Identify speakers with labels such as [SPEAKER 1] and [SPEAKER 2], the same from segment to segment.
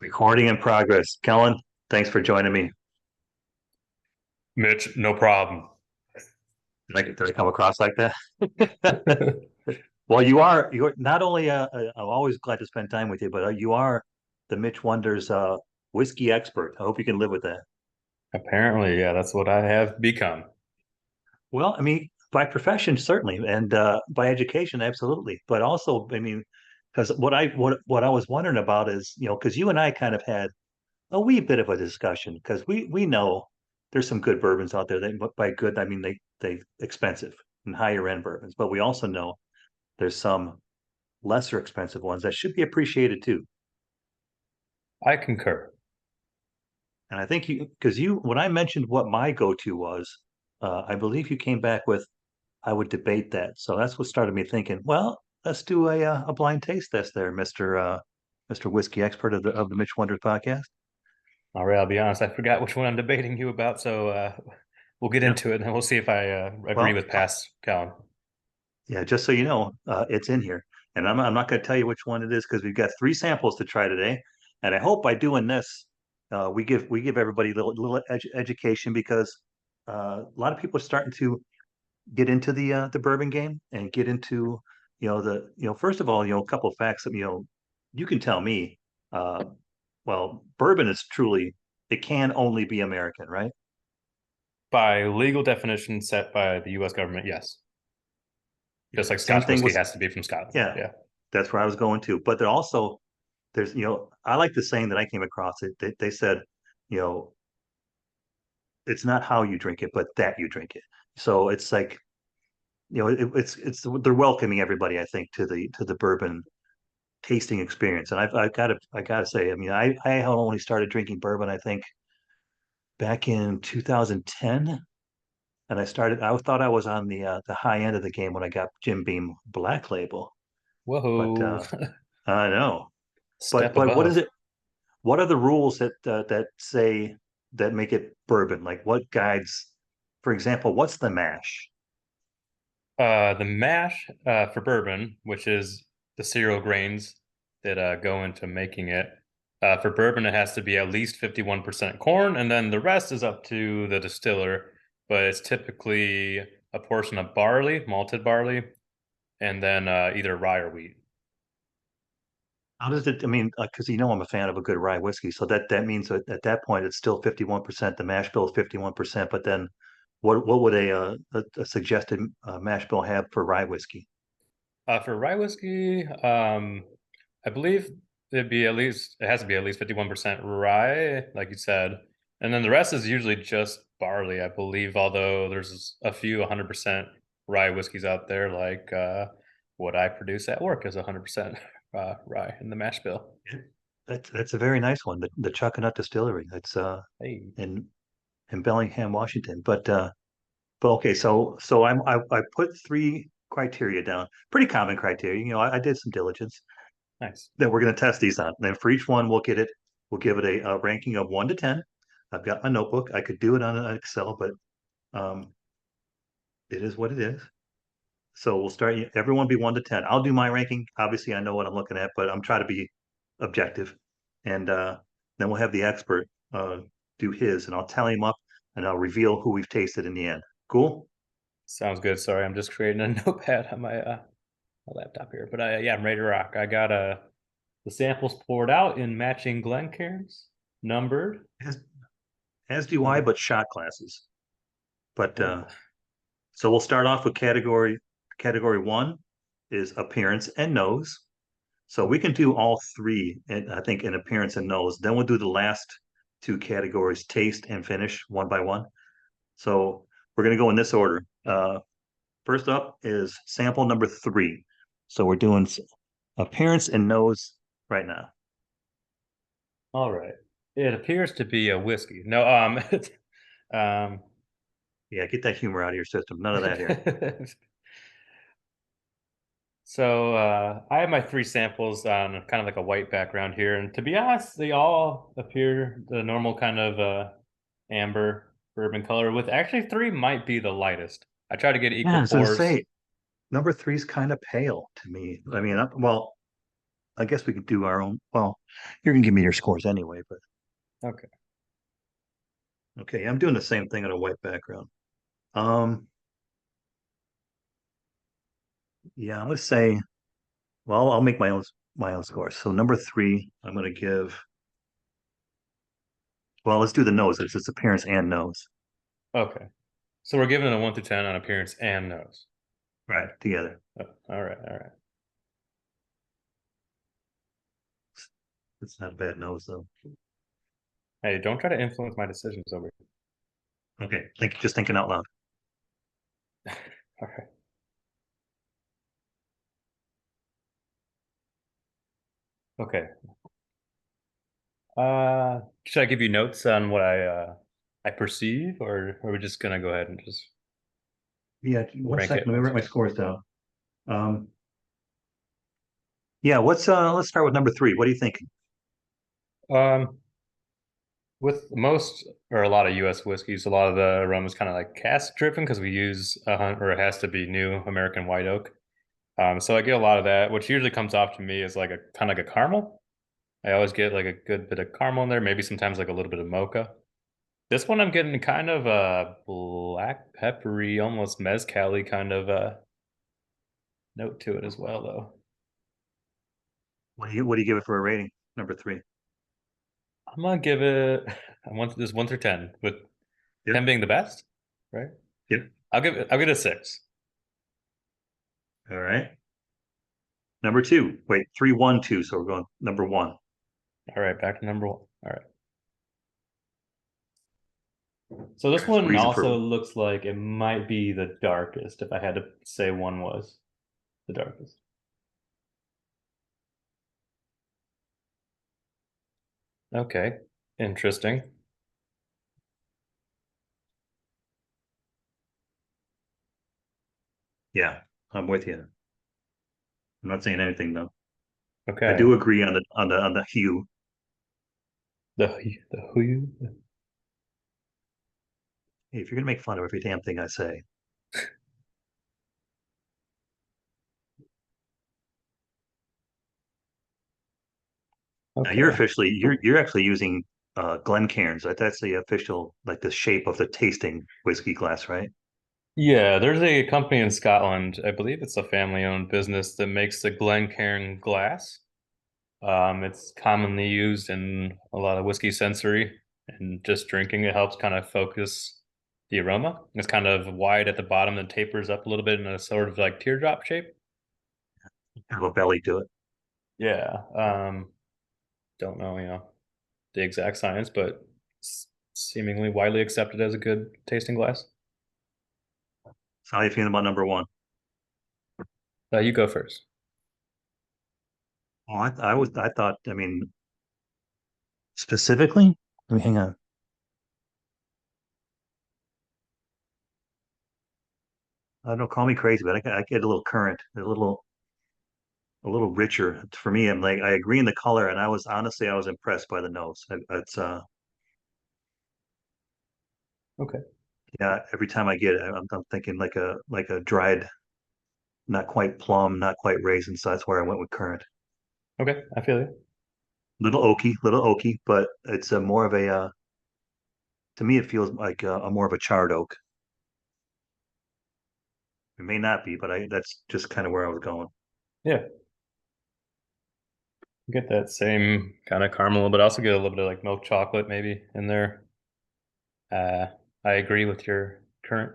[SPEAKER 1] Recording in progress. Kellen, thanks for joining me.
[SPEAKER 2] Mitch, no problem.
[SPEAKER 1] Did I come across like that? Well, you're not only I'm always glad to spend time with you, but you are the Mitch Wonders whiskey expert. I hope you can live with that.
[SPEAKER 2] Apparently, yeah, that's what I have become.
[SPEAKER 1] Well, I mean, by profession, certainly, and by education, absolutely. But also, I mean, because what I was wondering about is, because you and I kind of had a wee bit of a discussion, because we know there's some good bourbons out there. But by good, I mean they expensive and higher end bourbons. But we also know there's some lesser expensive ones that should be appreciated too.
[SPEAKER 2] I concur.
[SPEAKER 1] And I think because when I mentioned what my go-to was, I believe you came back with I would debate that. So that's what started me thinking. Well, let's do a blind taste test there, Mister Whiskey Expert of the Mitch Wonders podcast.
[SPEAKER 2] All right, I'll be honest, I forgot which one I'm debating you about, so we'll get
[SPEAKER 1] Yep.
[SPEAKER 2] into it and then we'll see if I agree
[SPEAKER 1] Well,
[SPEAKER 2] with past Colin.
[SPEAKER 1] yeah, just so you know, it's in here, and I'm not going to tell you which one it is because we've got three samples to try today, and I hope by doing this, we give everybody a little education because a lot of people are starting to get into the bourbon game and get into first of all, a couple of facts that you can tell me. Uh, well, bourbon is truly it can only be American, right?
[SPEAKER 2] By legal definition set by the US government, yes.
[SPEAKER 1] Yeah.
[SPEAKER 2] Just like
[SPEAKER 1] Same
[SPEAKER 2] Scotch
[SPEAKER 1] thing
[SPEAKER 2] whiskey
[SPEAKER 1] with
[SPEAKER 2] has to be from Scotland.
[SPEAKER 1] yeah,
[SPEAKER 2] Yeah.
[SPEAKER 1] that's where I was going to. But there's I like the saying that I came across it. They said, you know, it's not how you drink it, but that you drink it. So it's like it's they're welcoming everybody, I think, to the bourbon tasting experience. And I gotta say, I mean, I only started drinking bourbon, I think, back in 2010, and I thought I was on the high end of the game when I got Jim Beam Black Label, but
[SPEAKER 2] Whoa.
[SPEAKER 1] I know. But
[SPEAKER 2] Step
[SPEAKER 1] but what is
[SPEAKER 2] above.
[SPEAKER 1] it? What are the rules that say that make it bourbon? Like what guides, for example, what's the mash?
[SPEAKER 2] The mash for bourbon, which is the cereal grains that go into making it. For bourbon, it has to be at least 51% corn, and then the rest is up to the distiller. But it's typically a portion of barley, malted barley, and then either rye or wheat.
[SPEAKER 1] How does it? I mean, because I'm a fan of a good rye whiskey, so that means that at that point it's still 51%. The mash bill is 51%, but then what would a suggested mash bill have for rye whiskey?
[SPEAKER 2] For rye whiskey, I believe it has to be at least 51% rye, like you said. And then the rest is usually just barley, I believe, although there's a few 100% rye whiskeys out there, like what I produce at work is 100% rye in the mash bill.
[SPEAKER 1] That's a very nice one. The Chuckanut Distillery. That's
[SPEAKER 2] Hey,
[SPEAKER 1] in in Bellingham, Washington. But okay, so I put three criteria down. Pretty common criteria. I did some diligence
[SPEAKER 2] nice.
[SPEAKER 1] that we're going to test these on. And then for each one, we'll give it a ranking of 1 to 10. I've got my notebook. I could do it on an Excel, but um, it is what it is. So we'll start. Everyone be 1 to 10. I'll do my ranking. Obviously, I know what I'm looking at, but I'm trying to be objective. And then we'll have the expert do his, and I'll tally him up, and I'll reveal who we've tasted in the end. Cool.
[SPEAKER 2] Sounds good. Sorry, I'm just creating a notepad on my laptop here. But yeah, I'm ready to rock. I got the samples poured out in matching Glencairns, numbered.
[SPEAKER 1] As do I,
[SPEAKER 2] Uh,
[SPEAKER 1] but shot classes. But
[SPEAKER 2] oh,
[SPEAKER 1] so we'll start off with category one is appearance and nose. So we can do all three, and I think in appearance and nose. Then we'll do the last two categories, taste and finish, one by one. So we're gonna go in this order. First up is sample number three. So we're doing appearance and nose right now.
[SPEAKER 2] all right. It appears to be a whiskey. No, um,
[SPEAKER 1] Yeah, get that humor out of your system. None of that here.
[SPEAKER 2] so I have my three samples on kind of like a white background here, and to be honest, they all appear the normal kind of amber bourbon color. With actually three might be the lightest. I try to get
[SPEAKER 1] Yeah, I
[SPEAKER 2] equal
[SPEAKER 1] was gonna
[SPEAKER 2] pours.
[SPEAKER 1] say number three is kind of pale to me. I mean, well, I guess we could do our own. Well, you're gonna give me your scores anyway, but
[SPEAKER 2] Okay.
[SPEAKER 1] okay, I'm doing the same thing on a white background. Um, yeah, I'm gonna say, well, I'll make my own scores. So number three, I'm gonna give. Well, let's do the nose. It's appearance and nose.
[SPEAKER 2] Okay. So we're giving it a 1 through 10 on appearance and nose.
[SPEAKER 1] Right. Together.
[SPEAKER 2] Oh, all right. All right.
[SPEAKER 1] It's not a bad nose though.
[SPEAKER 2] Hey, don't try to influence my decisions over
[SPEAKER 1] Okay. Just thinking out loud.
[SPEAKER 2] here. All right. Okay. Should I give you notes on what I perceive, or are we just gonna go ahead and just
[SPEAKER 1] Yeah, one
[SPEAKER 2] rank
[SPEAKER 1] second.
[SPEAKER 2] it?
[SPEAKER 1] Let me write my scores down. Um, yeah, let's start with number three. What do you think?
[SPEAKER 2] Um, with most or a lot of U.S. whiskeys, a lot of the aroma is kind of like cask driven because we use or it has to be new American white oak. So I get a lot of that, which usually comes off to me as like a kind of like a caramel. I always get like a good bit of caramel in there, maybe sometimes like a little bit of mocha. This one I'm getting kind of a black peppery, almost mezcal-y kind of note to it as well, though.
[SPEAKER 1] What do you give it for a rating? Number three.
[SPEAKER 2] I'm gonna give it I want this 1 through 10, with 10
[SPEAKER 1] Yep.
[SPEAKER 2] being the best, right?
[SPEAKER 1] Yep.
[SPEAKER 2] I'll give it a 6.
[SPEAKER 1] All right. Number two. Wait, three, one, two. So we're going number one.
[SPEAKER 2] All right, back to number 1. All right. So this
[SPEAKER 1] There's a
[SPEAKER 2] one
[SPEAKER 1] reason for
[SPEAKER 2] also looks like it might be the darkest, if I had to say one was the darkest. Okay, interesting.
[SPEAKER 1] yeah, I'm with you. I'm not saying anything though. I
[SPEAKER 2] Okay,
[SPEAKER 1] do agree on the hue.
[SPEAKER 2] the who you
[SPEAKER 1] Hey, if you're gonna make fun of every damn thing I say, now
[SPEAKER 2] okay.
[SPEAKER 1] you're actually using Glencairns. That's the official like the shape of the tasting whiskey glass, right?
[SPEAKER 2] Yeah, there's a company in Scotland, I believe it's a family-owned business that makes the Glencairn glass. It's commonly used in a lot of whiskey sensory, and just drinking it helps kind of focus the aroma. It's kind of wide at the bottom and tapers up a little bit in a sort of like teardrop shape.
[SPEAKER 1] Have a belly to it.
[SPEAKER 2] Yeah. Don't know, the exact science, but seemingly widely accepted as a good tasting glass.
[SPEAKER 1] So how you feeling about number one?
[SPEAKER 2] You go first.
[SPEAKER 1] Oh, I thought, I mean, specifically, let me hang on. I don't know, call me crazy, but I get a little current, a little richer. For me, I'm like, I agree in the color, and I was impressed by the nose. It's
[SPEAKER 2] Okay.
[SPEAKER 1] yeah, every time I get it, I'm thinking like a dried, not quite plum, not quite raisin. So that's where I went with currant.
[SPEAKER 2] Okay, I feel you.
[SPEAKER 1] Little oaky, but it's a more of a to me it feels like a more of a charred oak. It may not be, but I that's just kind of where I was going.
[SPEAKER 2] Yeah, get that same kind of caramel, but also get a little bit of like milk chocolate maybe in there. Uh, I agree with your current.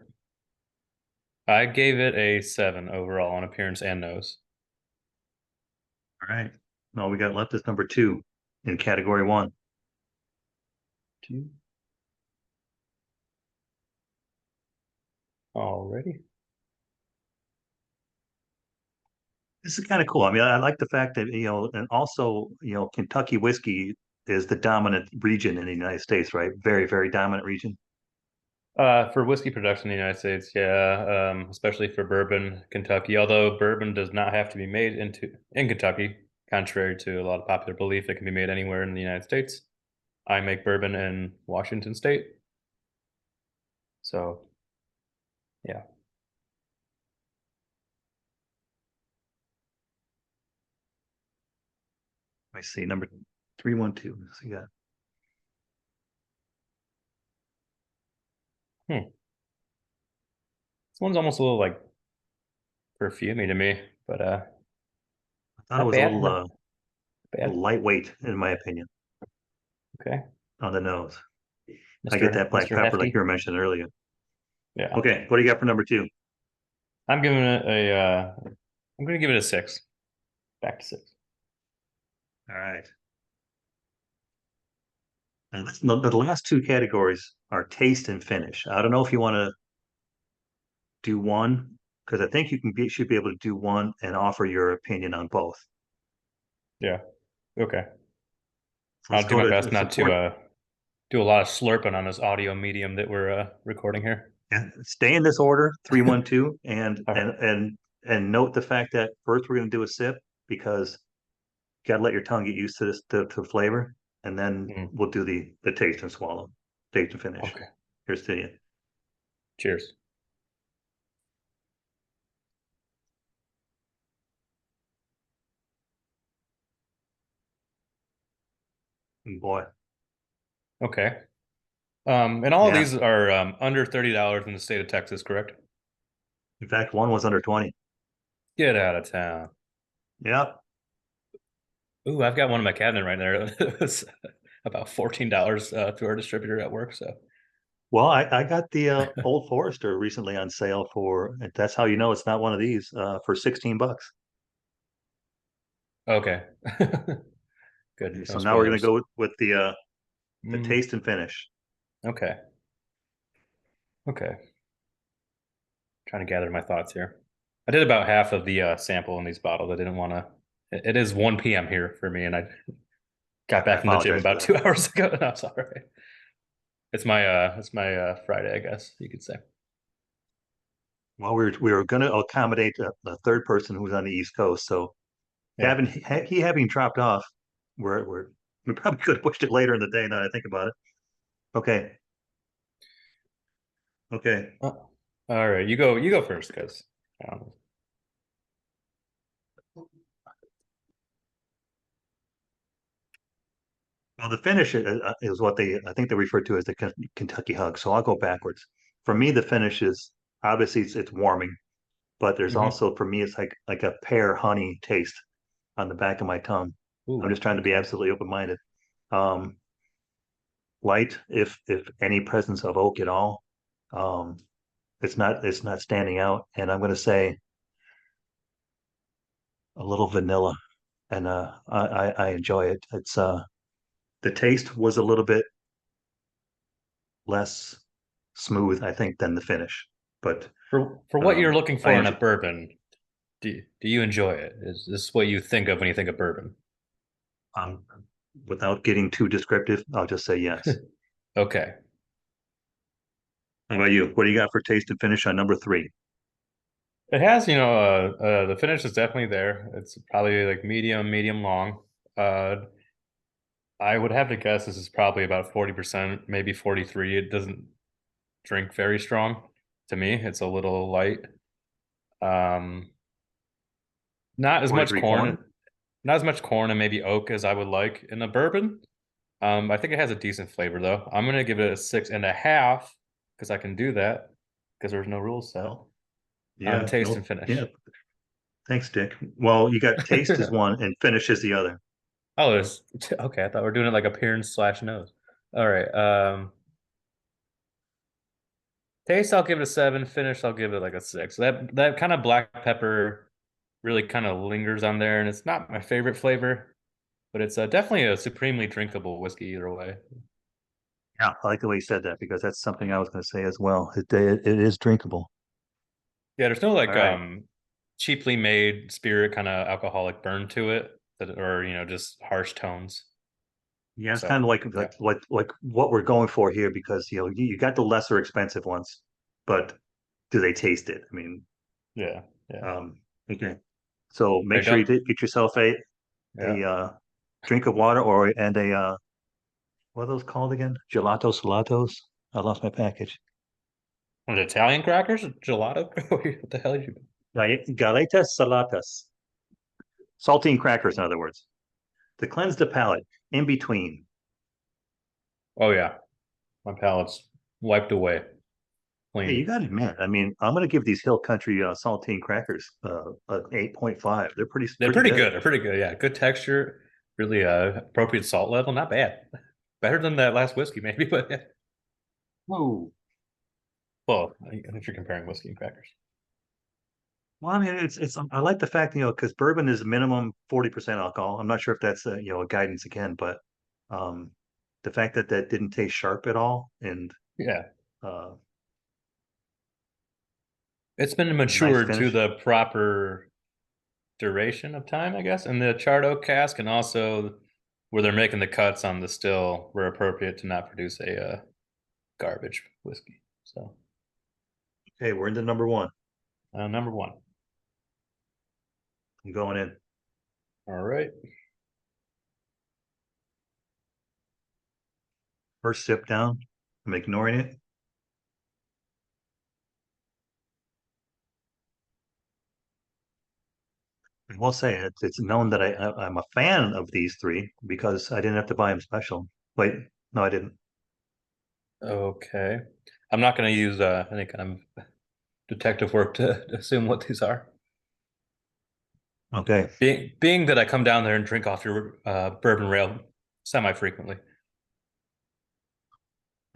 [SPEAKER 2] I gave it a 7 overall on appearance and nose.
[SPEAKER 1] All right. All we got left is number two in category one.
[SPEAKER 2] Two already.
[SPEAKER 1] This is kind of cool. I mean, I like the fact that, and also, Kentucky whiskey is the dominant region in the United States, right? Very, very dominant region.
[SPEAKER 2] For whiskey production in the United States, yeah, especially for bourbon, Kentucky. Although bourbon does not have to be made in Kentucky, contrary to a lot of popular belief, it can be made anywhere in the United States. I make bourbon in Washington State, so yeah.
[SPEAKER 1] I see number 312. So you got
[SPEAKER 2] Hmm. This one's almost a little like perfumey to me, but
[SPEAKER 1] I thought it
[SPEAKER 2] not
[SPEAKER 1] was a
[SPEAKER 2] bad, not bad.
[SPEAKER 1] little lightweight in my opinion
[SPEAKER 2] Okay,
[SPEAKER 1] on the nose. I get
[SPEAKER 2] Mister
[SPEAKER 1] that black
[SPEAKER 2] Mister
[SPEAKER 1] pepper like you
[SPEAKER 2] Hefty.
[SPEAKER 1] were mentioning earlier.
[SPEAKER 2] Yeah,
[SPEAKER 1] Okay, what do you got for number two?
[SPEAKER 2] I'm giving it a. I'm gonna give it a 6. Back to 6.
[SPEAKER 1] All right. And the last two categories are taste and finish. I don't know if you want to do one because I think should be able to do one and offer your opinion on both.
[SPEAKER 2] Yeah. Okay.
[SPEAKER 1] So let's
[SPEAKER 2] I'll do
[SPEAKER 1] go
[SPEAKER 2] my
[SPEAKER 1] to
[SPEAKER 2] best not to
[SPEAKER 1] support.
[SPEAKER 2] do a lot of slurping on this audio medium that we're recording here.
[SPEAKER 1] And stay in this order, 312,
[SPEAKER 2] All right.
[SPEAKER 1] and note the fact that first we're going to do a sip because you got to let your tongue get used to this to flavor, and then
[SPEAKER 2] Mm,
[SPEAKER 1] we'll do the taste and swallow, taste and finish.
[SPEAKER 2] okay.
[SPEAKER 1] Here's to you.
[SPEAKER 2] Cheers.
[SPEAKER 1] Boy,
[SPEAKER 2] Okay. And all of
[SPEAKER 1] yeah.
[SPEAKER 2] these are under $30 in the state of Texas, correct?
[SPEAKER 1] In fact, one was under 20.
[SPEAKER 2] Get out of town.
[SPEAKER 1] Yeah.
[SPEAKER 2] Ooh, I've got one in my cabinet right there. It was about $14 through our distributor at work. So
[SPEAKER 1] Well, I got the Old Forester recently on sale for. That's how you know it's not one of these for $16.
[SPEAKER 2] okay. Good.
[SPEAKER 1] Okay,
[SPEAKER 2] No
[SPEAKER 1] so now we're going to
[SPEAKER 2] spoilers.
[SPEAKER 1] go with the
[SPEAKER 2] Mm,
[SPEAKER 1] taste and finish.
[SPEAKER 2] okay. Okay. Trying to gather my thoughts here. I did about half of the sample in these bottles. I didn't want to. It is 1 p.m. here for me, and I got
[SPEAKER 1] I
[SPEAKER 2] back from the gym
[SPEAKER 1] apologize for
[SPEAKER 2] about
[SPEAKER 1] that.
[SPEAKER 2] 2 hours ago. No, it's all right. It's my Friday, I guess you could say.
[SPEAKER 1] Well, we were going to accommodate a third person who's on the East Coast, so
[SPEAKER 2] Yeah.
[SPEAKER 1] he having dropped off, we probably could have pushed it later in the day. Now that I think about it. Okay, okay.
[SPEAKER 2] All right, you go. You go first, because
[SPEAKER 1] Well, the finish is what I think they refer to as the Kentucky hug. So I'll go backwards. For me, the finish is obviously it's warming, but there's
[SPEAKER 2] hmm.
[SPEAKER 1] also for me it's like a pear honey taste on the back of my tongue. I'm
[SPEAKER 2] Ooh,
[SPEAKER 1] just trying to be
[SPEAKER 2] okay.
[SPEAKER 1] absolutely open minded. Um, Light, if any presence of oak at all. Um, it's not standing out, and I'm going to say a little vanilla, and I enjoy it. It's the taste was a little bit less smooth, I think, than the finish, but
[SPEAKER 2] For what you're looking
[SPEAKER 1] I
[SPEAKER 2] for in a
[SPEAKER 1] enjoy.
[SPEAKER 2] bourbon, do you enjoy it? Is this what you think of when you think of bourbon?
[SPEAKER 1] Um, Without getting too descriptive, I'll just say yes.
[SPEAKER 2] Okay.
[SPEAKER 1] How about you? What do you got for taste and finish on number three?
[SPEAKER 2] It has, the finish is definitely there. It's probably like medium long. Uh, I would have to guess this is probably about 40%, maybe 43. It doesn't drink very strong to me. It's a little light. Um, not as much
[SPEAKER 1] 43
[SPEAKER 2] corn,
[SPEAKER 1] corn?
[SPEAKER 2] not as much corn and maybe oak as I would like in a bourbon. I think it has a decent flavor though. I'm gonna give it a 6.5 because I can do that because there's no rule set
[SPEAKER 1] Well,
[SPEAKER 2] on
[SPEAKER 1] yeah,
[SPEAKER 2] taste and
[SPEAKER 1] no, yeah.
[SPEAKER 2] finish.
[SPEAKER 1] Thanks, Dick. Well, you got taste is one and finish is the other.
[SPEAKER 2] Oh, there's okay. I thought we are doing it like appearance slash nose. All right. Taste, I'll give it a 7. Finish, I'll give it like a 6. That kind of black pepper really kind of lingers on there, and it's not my favorite flavor, but it's definitely a supremely drinkable whiskey either way.
[SPEAKER 1] Yeah, I like the way you said that because that's something I was going to say as well. It is drinkable.
[SPEAKER 2] Yeah, there's no
[SPEAKER 1] All
[SPEAKER 2] like
[SPEAKER 1] right.
[SPEAKER 2] cheaply made spirit kind of alcoholic burn to it, or just harsh tones.
[SPEAKER 1] Yeah, it's kind
[SPEAKER 2] So
[SPEAKER 1] of
[SPEAKER 2] yeah,
[SPEAKER 1] like what we're going for here because you got the lesser expensive ones, but do they taste it? I mean,
[SPEAKER 2] yeah, yeah.
[SPEAKER 1] um, okay. So
[SPEAKER 2] Are
[SPEAKER 1] make
[SPEAKER 2] you
[SPEAKER 1] sure you
[SPEAKER 2] done?
[SPEAKER 1] get yourself
[SPEAKER 2] Yeah.
[SPEAKER 1] a drink of water or and a what are those called again? Gelato salatos. I lost my package.
[SPEAKER 2] What, Italian crackers? Gelato? What the hell are you?
[SPEAKER 1] Galetas salatas. Saltine crackers, in other words. to cleanse the palate in between.
[SPEAKER 2] Oh yeah, my palate's wiped away
[SPEAKER 1] Hey, you
[SPEAKER 2] clean.
[SPEAKER 1] got to admit, I mean, I'm going to give these Hill Country saltine crackers an 8.5. They're
[SPEAKER 2] They're
[SPEAKER 1] pretty
[SPEAKER 2] pretty
[SPEAKER 1] good.
[SPEAKER 2] good. They're pretty good. Yeah, good texture. Really appropriate salt level. Not bad. Better than that last whiskey, maybe, but yeah.
[SPEAKER 1] Whoa.
[SPEAKER 2] Well, if you're comparing whiskey and crackers.
[SPEAKER 1] Well, I mean, it's I like the fact, because bourbon is minimum 40% alcohol. I'm not sure if that's a guidance again, but um, the fact that that didn't taste sharp at all and
[SPEAKER 2] Yeah.
[SPEAKER 1] uh,
[SPEAKER 2] It's been
[SPEAKER 1] nice
[SPEAKER 2] matured to
[SPEAKER 1] finish.
[SPEAKER 2] the proper duration of time, I guess, in the charred oak cask, and also where they're making the cuts on the still were appropriate to not produce a garbage whiskey. So,
[SPEAKER 1] Okay, we're into number one.
[SPEAKER 2] number one.
[SPEAKER 1] I'm going in.
[SPEAKER 2] All right.
[SPEAKER 1] First sip down. I'm ignoring it. I will say it's known that I'm a fan of these three because I didn't have to buy them special. Wait, no, I didn't.
[SPEAKER 2] Okay. I'm not going to use any kind of detective work to assume what these are.
[SPEAKER 1] Okay,
[SPEAKER 2] Being that I come down there and drink off your bourbon rail semi frequently.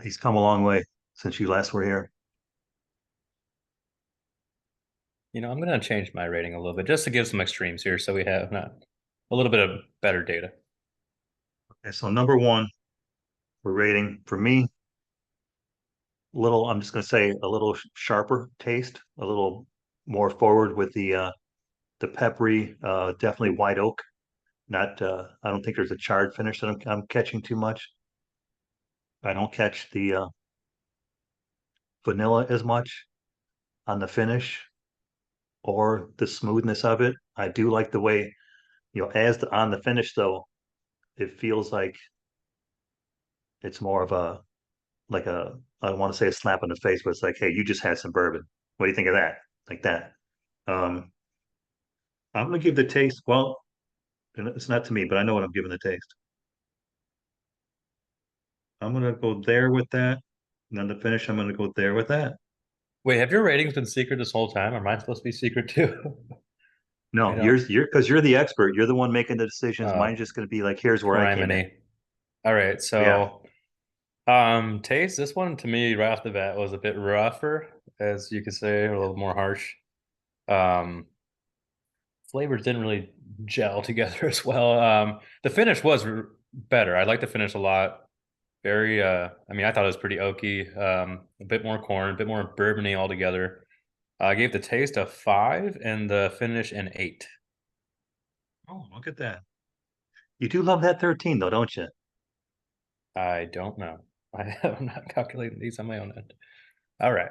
[SPEAKER 1] he's come a long way since you last were here.
[SPEAKER 2] I'm going to change my rating a little bit just to give some extremes here, so we have not a little bit of better data.
[SPEAKER 1] Okay, so number one, we're rating for me little. I'm just going to say a little sharper taste, a little more forward with the peppery, definitely white oak. Not, I don't think there's a charred finish that I'm catching too much. I don't catch the vanilla as much on the finish or the smoothness of it. I do like the way, on the finish though, it feels like it's more of a like a I don't want to say a slap in the face, but it's like, hey, you just had some bourbon. What do you think of that? Like that. Um, I'm gonna give the taste. Well, it's not to me, but I know what I'm giving the taste. I'm gonna go there with that, and then the finish, I'm gonna go there with that.
[SPEAKER 2] Wait, have your ratings been secret this whole time? Or am I supposed to be secret too? I
[SPEAKER 1] No,
[SPEAKER 2] don't.
[SPEAKER 1] you're because you're the expert. You're the one making the decisions.
[SPEAKER 2] Oh,
[SPEAKER 1] Mine's just gonna be like, here's where I came in.
[SPEAKER 2] criminy. All right,
[SPEAKER 1] Yeah.
[SPEAKER 2] so taste. This one to me right off the bat was a bit rougher, as you could say, a little more harsh. Um, Flavors didn't really gel together as well. The finish was better. I like the finish a lot. Very, I mean, I thought it was pretty oaky. A bit more corn, a bit more bourbony altogether. I gave the taste a 5 and the finish an 8.
[SPEAKER 1] Oh, look at that. You do love that 13 though, don't you?
[SPEAKER 2] I don't know. I am not calculating these on my own end. All right.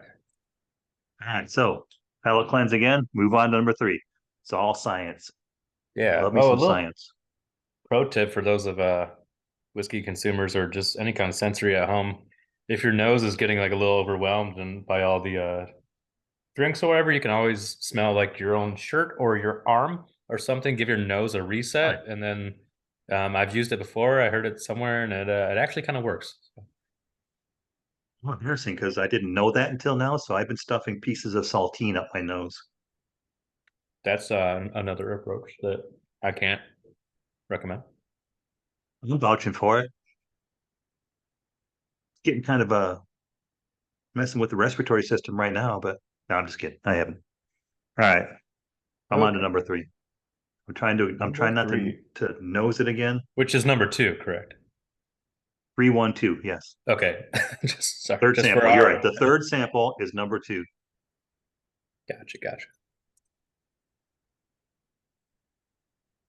[SPEAKER 1] All right. So palate cleanse again. Move on to number three. It's all science.
[SPEAKER 2] Yeah.
[SPEAKER 1] Love me
[SPEAKER 2] Oh, a
[SPEAKER 1] some
[SPEAKER 2] little
[SPEAKER 1] science.
[SPEAKER 2] pro tip for those of whiskey consumers or just any kind of sensory at home. If your nose is getting like a little overwhelmed and by all the drinks or whatever, you can always smell like your own shirt or your arm or something. Give your nose a
[SPEAKER 1] Right.
[SPEAKER 2] reset, and then I've used it before. I heard it somewhere, and it actually kind of works.
[SPEAKER 1] Oh, interesting, because I didn't know that until now. So I've been stuffing pieces of saltine up my nose.
[SPEAKER 2] That's another approach that I can't recommend.
[SPEAKER 1] I'm vouching for it. Getting kind of messing with the respiratory system right now, but no, I'm just kidding. I haven't. All right. I'm on to
[SPEAKER 2] Okay,
[SPEAKER 1] number three. I'm
[SPEAKER 2] number
[SPEAKER 1] trying not to
[SPEAKER 2] three,
[SPEAKER 1] to nose it again.
[SPEAKER 2] which is number two, correct?
[SPEAKER 1] 312, yes.
[SPEAKER 2] Okay, just sorry,
[SPEAKER 1] Third
[SPEAKER 2] just for
[SPEAKER 1] sample. You're right.
[SPEAKER 2] our
[SPEAKER 1] The third sample is number two.
[SPEAKER 2] gotcha, gotcha.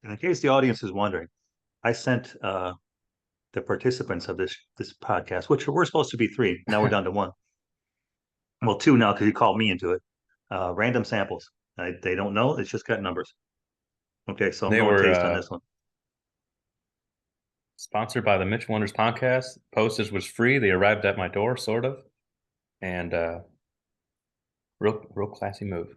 [SPEAKER 1] And in case the audience is wondering, I sent the participants of this podcast, which we're supposed to be three. Now we're down to one. Well, two now because you called me into it. Random samples. They don't know. It's just got numbers. Okay, so I'm
[SPEAKER 2] They
[SPEAKER 1] going
[SPEAKER 2] were
[SPEAKER 1] taste on this one.
[SPEAKER 2] sponsored by the Mitch Wonders podcast. Postage was free. They arrived at my door, sort of, and real classy move.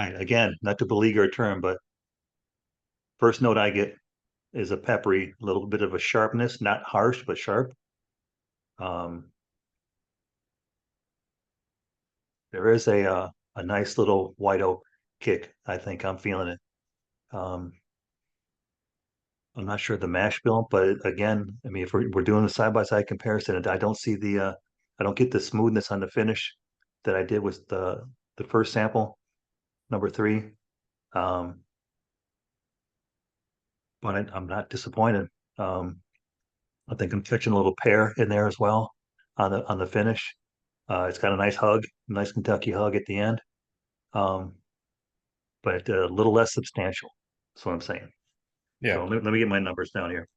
[SPEAKER 1] right. Again, not to beleaguer a term, but first note I get is a peppery, a little bit of a sharpness, not harsh, but sharp. Um, there is a nice little white oak kick. I think I'm feeling it. Um, I'm not sure the mash bill, but again, I mean, if we're doing the side by side comparison, and I don't see I don't get the smoothness on the finish that I did with the first sample, number three. Um, but I'm not disappointed. Um, I think I'm catching a little pear in there as well on the finish. It's got a nice hug, nice Kentucky hug at the end, um, but a little less substantial. That's what I'm saying.
[SPEAKER 2] Yeah.
[SPEAKER 1] So let me get my numbers down here.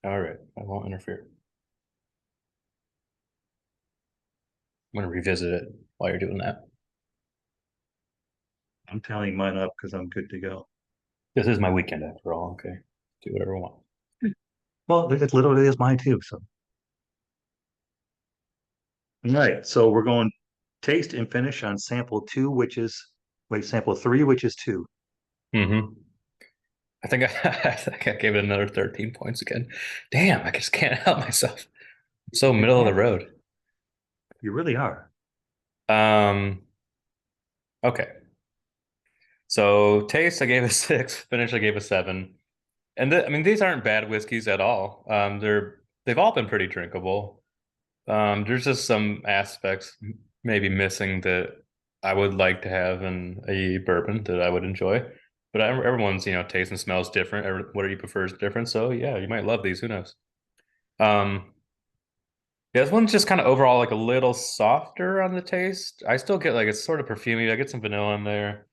[SPEAKER 2] All right. I won't interfere. I'm gonna revisit it while you're doing that.
[SPEAKER 1] I'm tallying mine up because I'm good to go.
[SPEAKER 2] This is my weekend after all. Okay. Do whatever I want.
[SPEAKER 1] Well, it literally is mine too. So, all right. So we're going taste and finish on sample two, which is, wait, sample three, which is two.
[SPEAKER 2] Mm-hmm. I think I think I gave it another 13 points again. Damn, I just can't help myself. I'm so
[SPEAKER 1] You
[SPEAKER 2] middle of the
[SPEAKER 1] can't.
[SPEAKER 2] road.
[SPEAKER 1] You really are.
[SPEAKER 2] Um, okay. So taste, I gave a six. Finish, I gave a seven. And I mean, these aren't bad whiskeys at all. They've all been pretty drinkable. There's just some aspects maybe missing that I would like to have in a bourbon that I would enjoy. But everyone's, taste and smell is different. What you prefer is different. So yeah, you might love these. Who knows? Um, yeah, this one's just kind of overall like a little softer on the taste. I still get like it's sort of perfumey. I get some vanilla in there.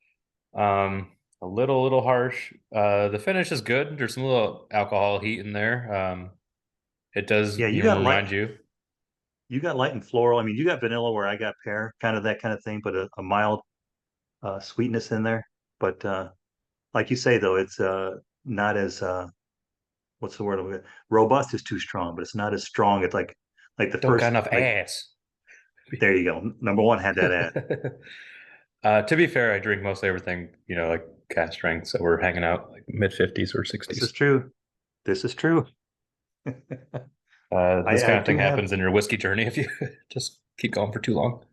[SPEAKER 2] A little harsh. The finish is good. There's some little alcohol heat in there. It does,
[SPEAKER 1] Yeah,
[SPEAKER 2] remind you.
[SPEAKER 1] you got light and floral. I mean, you got vanilla where I got pear, kind of that kind of thing, but a mild sweetness in there. But like you say though, it's not as what's the word? Robust is too strong, but it's not as strong. It's like the
[SPEAKER 2] Don't got
[SPEAKER 1] first
[SPEAKER 2] enough
[SPEAKER 1] like
[SPEAKER 2] ass.
[SPEAKER 1] there you go. Number one had that ad.
[SPEAKER 2] To be fair, I drink mostly everything, like cask strength. So we're hanging out like mid 50s or
[SPEAKER 1] This is
[SPEAKER 2] 60s.
[SPEAKER 1] true. This is true.
[SPEAKER 2] This kind
[SPEAKER 1] I
[SPEAKER 2] of thing
[SPEAKER 1] do have
[SPEAKER 2] happens in your whiskey journey if you just keep going for too long.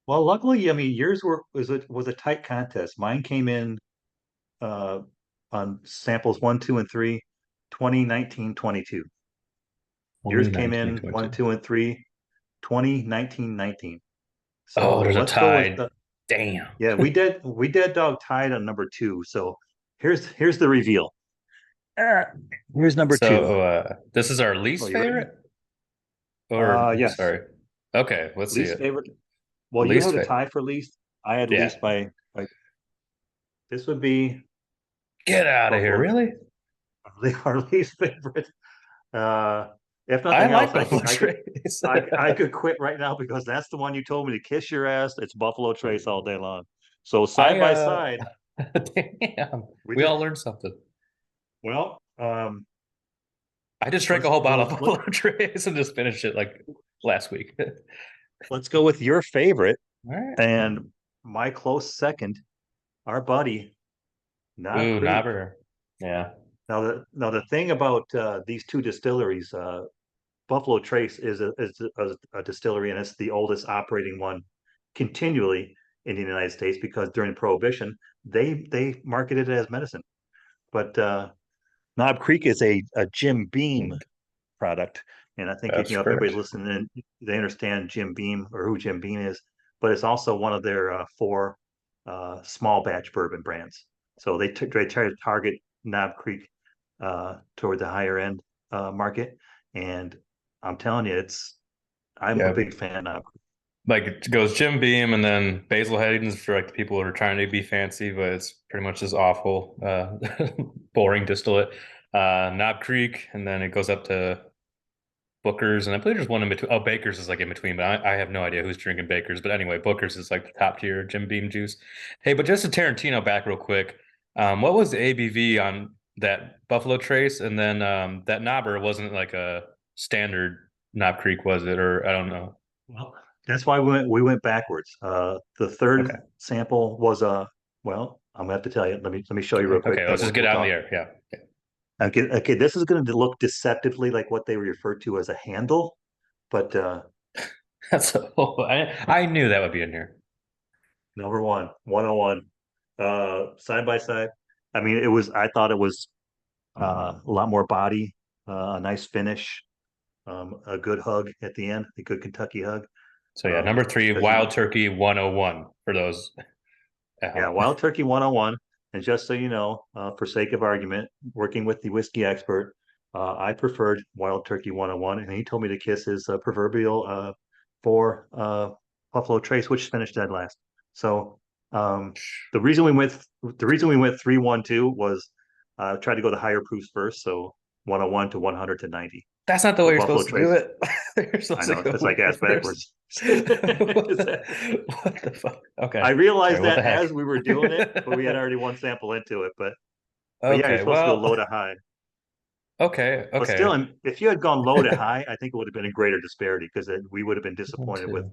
[SPEAKER 1] well, luckily, I mean, yours was a tight contest. Mine came in uh on samples one, two, and three, 2019, 22. Yours came
[SPEAKER 2] 2019,
[SPEAKER 1] in one,
[SPEAKER 2] 22.
[SPEAKER 1] two, and three, 2019, 19.
[SPEAKER 2] Oh,
[SPEAKER 1] So
[SPEAKER 2] there's a
[SPEAKER 1] let's go with
[SPEAKER 2] tide.
[SPEAKER 1] the
[SPEAKER 2] Damn.
[SPEAKER 1] yeah, we dead dog tied on number two. So here's the reveal. Ah, here's number two.
[SPEAKER 2] So this is our
[SPEAKER 1] Oh,
[SPEAKER 2] least
[SPEAKER 1] you ready?
[SPEAKER 2] favorite? Or
[SPEAKER 1] Yes.
[SPEAKER 2] sorry. Okay, let's see
[SPEAKER 1] Least
[SPEAKER 2] it.
[SPEAKER 1] favorite. Well, you
[SPEAKER 2] Least
[SPEAKER 1] had a
[SPEAKER 2] favorite.
[SPEAKER 1] tie for least. I had
[SPEAKER 2] Yeah.
[SPEAKER 1] least by this would be
[SPEAKER 2] Get out of here.
[SPEAKER 1] Buffalo.
[SPEAKER 2] Really?
[SPEAKER 1] Our least favorite. Uh, if
[SPEAKER 2] I
[SPEAKER 1] nothing
[SPEAKER 2] like
[SPEAKER 1] else,
[SPEAKER 2] Buffalo Trace.
[SPEAKER 1] I could quit right now because that's the one you told me to kiss your ass. It's Buffalo Trace all day long. So side
[SPEAKER 2] I
[SPEAKER 1] by side,
[SPEAKER 2] damn.
[SPEAKER 1] we
[SPEAKER 2] We
[SPEAKER 1] just
[SPEAKER 2] all learned something.
[SPEAKER 1] well,
[SPEAKER 2] I just drank a whole bottle of Buffalo Trace and just finished it like last week.
[SPEAKER 1] let's go with your favorite
[SPEAKER 2] All right.
[SPEAKER 1] and my close second, our buddy Knob
[SPEAKER 2] Ooh,
[SPEAKER 1] Creek.
[SPEAKER 2] Nabber. Yeah.
[SPEAKER 1] Now the thing about these two distilleries, Buffalo Trace is a distillery and it's the oldest operating one continually in the United States because during Prohibition they marketed it as medicine. But Knob Creek is a Jim Beam product, and I think if
[SPEAKER 2] That's
[SPEAKER 1] if everybody's
[SPEAKER 2] correct.
[SPEAKER 1] listening, they understand Jim Beam or who Jim Beam is. But it's also one of their four small batch bourbon brands. So they try to target Knob Creek toward the higher end market, and I'm telling you, I'm a
[SPEAKER 2] Yeah.
[SPEAKER 1] big fan of.
[SPEAKER 2] Like it goes Jim Beam and then Basil Hayden's for like the people who are trying to be fancy, but it's pretty much just awful, boring distillate. Knob Creek, and then it goes up to Booker's, and I believe there's one in between. Oh, Baker's is like in between, but I have no idea who's drinking Baker's. But anyway, Booker's is like the top tier Jim Beam juice. Hey, but just to Tarantino back real quick, what was the ABV on that Buffalo Trace? And then that Knobber wasn't like a standard Knob Creek, was it? Or I don't know.
[SPEAKER 1] Well, That's why we went backwards. The third
[SPEAKER 2] Okay.
[SPEAKER 1] sample was well, I'm gonna have to tell you. Let me show you real
[SPEAKER 2] Okay.
[SPEAKER 1] quick.
[SPEAKER 2] Okay.
[SPEAKER 1] Then
[SPEAKER 2] Let's
[SPEAKER 1] we'll
[SPEAKER 2] just get
[SPEAKER 1] we'll
[SPEAKER 2] out in the
[SPEAKER 1] talk.
[SPEAKER 2] air. Yeah. Okay.
[SPEAKER 1] Okay, this is going to look deceptively like what they refer to as a handle, but
[SPEAKER 2] That's I knew that would be in here.
[SPEAKER 1] number one, 101, side by side. I mean, I thought it was a lot more body, a nice finish, a good hug at the end, a good Kentucky hug.
[SPEAKER 2] So yeah, number three,
[SPEAKER 1] Because
[SPEAKER 2] Wild Turkey 101 for those at
[SPEAKER 1] yeah,
[SPEAKER 2] home.
[SPEAKER 1] Wild Turkey 101. And just so you know, for sake of argument, working with the whiskey expert, I preferred Wild Turkey 101, and he told me to kiss his proverbial four Buffalo Trace, which finished dead last. So um, the reason we went 312 was try to go the higher proofs first. So 101 to 100 to 90
[SPEAKER 2] That's not the way
[SPEAKER 1] for
[SPEAKER 2] you're
[SPEAKER 1] Buffalo
[SPEAKER 2] supposed to do
[SPEAKER 1] Trace.
[SPEAKER 2] it. You're
[SPEAKER 1] I
[SPEAKER 2] supposed to
[SPEAKER 1] know
[SPEAKER 2] go
[SPEAKER 1] it's like ass
[SPEAKER 2] lower first.
[SPEAKER 1] backwards.
[SPEAKER 2] What the fuck?
[SPEAKER 1] I
[SPEAKER 2] Okay. Sorry,
[SPEAKER 1] realized
[SPEAKER 2] what the
[SPEAKER 1] that as
[SPEAKER 2] heck?
[SPEAKER 1] we were doing it, but we had already one sample into it. But yeah, you're
[SPEAKER 2] Okay,
[SPEAKER 1] supposed to go
[SPEAKER 2] well,
[SPEAKER 1] low to high.
[SPEAKER 2] okay,
[SPEAKER 1] But still,
[SPEAKER 2] okay.
[SPEAKER 1] if you had gone low to high, I think it would have been a greater disparity because we would have been
[SPEAKER 2] One,
[SPEAKER 1] disappointed with
[SPEAKER 2] two.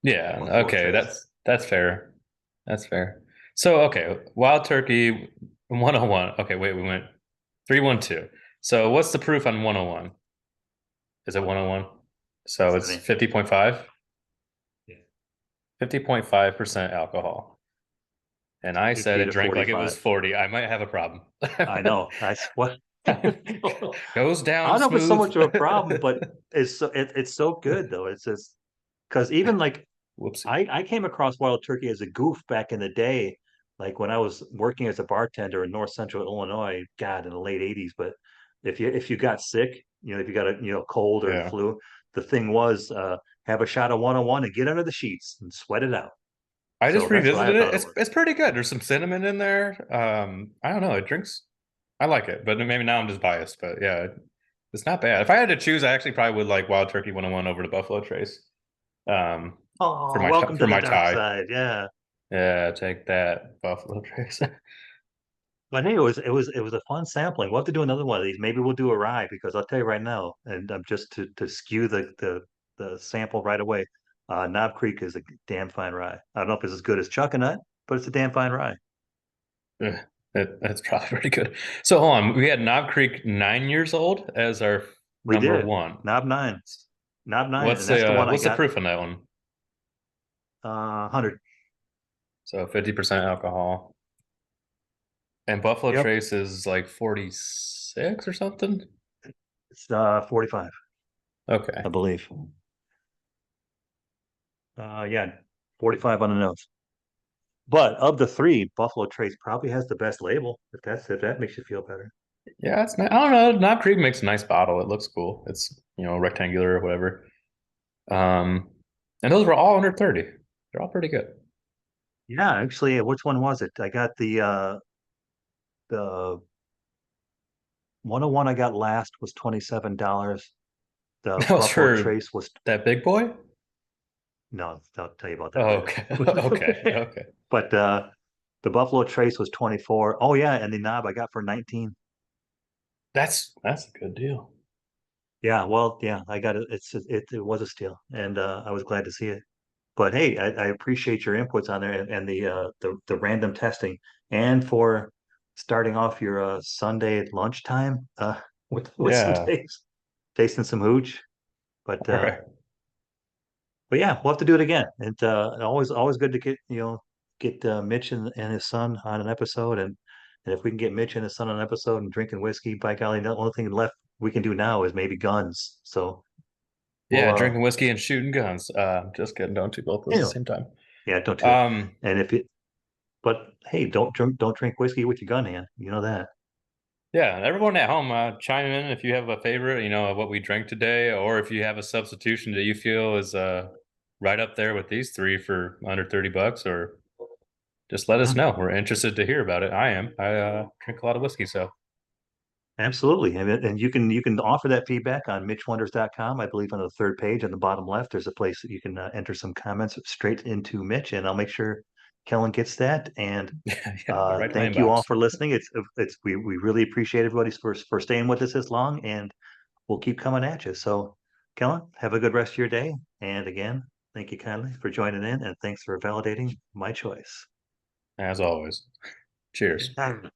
[SPEAKER 2] Yeah,
[SPEAKER 1] Buffalo
[SPEAKER 2] okay,
[SPEAKER 1] Trace.
[SPEAKER 2] that's fair. That's fair. So okay, Wild Turkey 101. Okay, wait, we went 312. So what's the proof on 101? Is it 101? So it's
[SPEAKER 1] 70.
[SPEAKER 2] 50.5?
[SPEAKER 1] Yeah.
[SPEAKER 2] 50.5% alcohol. And I said
[SPEAKER 1] 50
[SPEAKER 2] it
[SPEAKER 1] to
[SPEAKER 2] drank like it was
[SPEAKER 1] 45.
[SPEAKER 2] 40. I might have a problem.
[SPEAKER 1] I know. I what? I
[SPEAKER 2] Goes down
[SPEAKER 1] don't know if it's so
[SPEAKER 2] smooth.
[SPEAKER 1] much of a problem, but it's so good though. It's just because even like
[SPEAKER 2] Whoopsie.
[SPEAKER 1] I came across wild turkey as a goof back in the day, like when I was working as a bartender in North Central Illinois, God, in the late '80s. But if you got sick, if you got a cold or the
[SPEAKER 2] Yeah.
[SPEAKER 1] flu, the thing was have a shot of 101 and get under the sheets and sweat it out.
[SPEAKER 2] I
[SPEAKER 1] So
[SPEAKER 2] just
[SPEAKER 1] that's what I
[SPEAKER 2] revisited it.
[SPEAKER 1] thought it
[SPEAKER 2] It's
[SPEAKER 1] was.
[SPEAKER 2] it's pretty good. There's some cinnamon in there. I don't know. It drinks. I like it, but maybe now I'm just biased. But yeah, it's not bad. If I had to choose, I actually probably would like Wild Turkey 101 over the Buffalo Trace. Um, for
[SPEAKER 1] Oh,
[SPEAKER 2] my
[SPEAKER 1] welcome to
[SPEAKER 2] for
[SPEAKER 1] the
[SPEAKER 2] my
[SPEAKER 1] dark
[SPEAKER 2] tie.
[SPEAKER 1] side. Yeah.
[SPEAKER 2] Yeah, take that Buffalo Trace.
[SPEAKER 1] But hey, it was a fun sampling. We'll have to do another one of these. Maybe we'll do a rye because I'll tell you right now, and just to skew the sample right away. Knob Creek is a damn fine rye. I don't know if it's as good as Chuckanut, but it's a damn fine rye.
[SPEAKER 2] That's probably pretty good. So hold on, we had Knob Creek 9 years old as our
[SPEAKER 1] We
[SPEAKER 2] number
[SPEAKER 1] did
[SPEAKER 2] one.
[SPEAKER 1] Knob nine, and that's the one I
[SPEAKER 2] What's the
[SPEAKER 1] got.
[SPEAKER 2] proof on that one?
[SPEAKER 1] 100.
[SPEAKER 2] So 50% alcohol. And Buffalo
[SPEAKER 1] Yep,
[SPEAKER 2] Trace is like 46 or something.
[SPEAKER 1] it's 45,
[SPEAKER 2] Okay.
[SPEAKER 1] I believe. Yeah, 45 on the nose. But of the three, Buffalo Trace probably has the best label. If that makes you feel better.
[SPEAKER 2] Yeah, it's nice. I don't know. Knob Creek makes a nice bottle. It looks cool. It's, rectangular or whatever. Um, and those were all under 30. They're all pretty good.
[SPEAKER 1] Yeah, actually, which one was it? I got the 101 I got last was $27. The
[SPEAKER 2] That was
[SPEAKER 1] Buffalo
[SPEAKER 2] for
[SPEAKER 1] Trace was
[SPEAKER 2] that big boy?
[SPEAKER 1] no, I'll tell you about that
[SPEAKER 2] Oh,
[SPEAKER 1] later.
[SPEAKER 2] okay. Okay. Okay.
[SPEAKER 1] But the Buffalo Trace was 24. Oh yeah, and the knob I got for 19.
[SPEAKER 2] That's a good deal.
[SPEAKER 1] Yeah, well, yeah, I got it. It was a steal, and I was glad to see it. But hey, I appreciate your inputs on there and the random testing and for starting off your Sunday lunchtime with some
[SPEAKER 2] Yeah.
[SPEAKER 1] taste, tasting some hooch. But
[SPEAKER 2] All
[SPEAKER 1] uh,
[SPEAKER 2] right.
[SPEAKER 1] but yeah, we'll have to do it again. And always good to get Mitch and his son on an episode, and if we can get Mitch and his son on an episode and drinking whiskey, by golly, the only thing left we can do now is maybe guns. So we'll
[SPEAKER 2] Yeah, drinking whiskey and shooting guns. Just kidding. Don't do both those at the
[SPEAKER 1] anyway,
[SPEAKER 2] same time.
[SPEAKER 1] yeah, don't do it.
[SPEAKER 2] Um,
[SPEAKER 1] And but hey, don't drink whiskey with your gun hand. You know that.
[SPEAKER 2] yeah, everyone at home, chime in if you have a favorite, of what we drank today, or if you have a substitution that you feel is right up there with these three for under $30, or just let us
[SPEAKER 1] Yeah,
[SPEAKER 2] know. We're interested to hear about it. I am. I drink a lot of whiskey, so
[SPEAKER 1] absolutely. And you can offer that feedback on mitchwonders.com. I believe on the third page on the bottom left, there's a place that you can enter some comments straight into Mitch, and I'll make sure Kellen gets that. And
[SPEAKER 2] yeah, right in my
[SPEAKER 1] thank you all
[SPEAKER 2] inbox.
[SPEAKER 1] for listening. We really appreciate everybody for staying with us this long, and we'll keep coming at you. So, Kellen, have a good rest of your day, And again, thank you kindly for joining in, and thanks for validating my choice.
[SPEAKER 2] As always. Cheers.
[SPEAKER 1] Okay.